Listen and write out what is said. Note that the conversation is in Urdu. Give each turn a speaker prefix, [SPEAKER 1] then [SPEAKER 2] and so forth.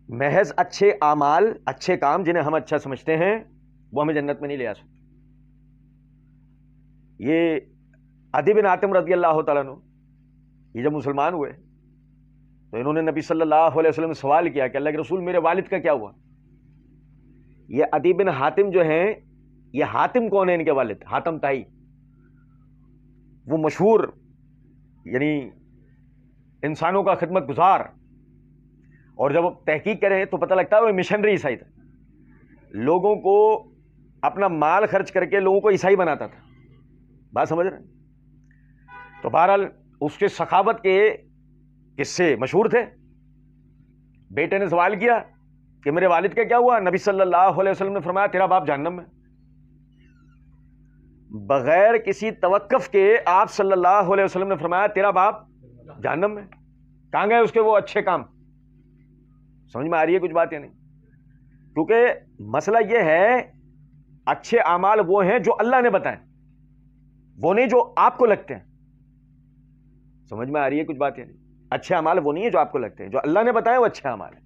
[SPEAKER 1] محض اچھے اعمال، اچھے کام جنہیں ہم اچھا سمجھتے ہیں، وہ ہمیں جنت میں نہیں لے آ سکتے. یہ عدی بن حاتم رضی اللہ تعالیٰ عنہ یہ جب مسلمان ہوئے تو انہوں نے نبی صلی اللہ علیہ وسلم سے سوال کیا کہ اللہ کے رسول میرے والد کا کیا ہوا. یہ عدی بن حاتم جو ہیں، یہ حاتم کون ہے؟ ان کے والد حاتم تائی، وہ مشہور یعنی انسانوں کا خدمت گزار. اور جب تحقیق کریں تو پتہ لگتا ہے وہ مشنری عیسائی تھا، لوگوں کو اپنا مال خرچ کر کے لوگوں کو عیسائی بناتا تھا. بات سمجھ رہے ہیں؟ تو بہرحال اس کے سخاوت کے قصے مشہور تھے. بیٹے نے سوال کیا کہ میرے والد کا کیا ہوا؟ نبی صلی اللہ علیہ وسلم نے فرمایا تیرا باپ جہنم میں. بغیر کسی توقف کے آپ صلی اللہ علیہ وسلم نے فرمایا تیرا باپ جہنم میں. کہاں گئے اس کے وہ اچھے کام؟ سمجھ میں آ رہی ہے کچھ بات یا نہیں؟ کیونکہ مسئلہ یہ ہے اچھے اعمال وہ ہیں جو اللہ نے بتائے، وہ نہیں جو آپ کو لگتے ہیں. سمجھ میں آ رہی ہے کچھ بات یا نہیں؟ اچھے اعمال وہ نہیں ہے جو آپ کو لگتے ہیں، جو اللہ نے بتایا وہ اچھے اعمال ہیں.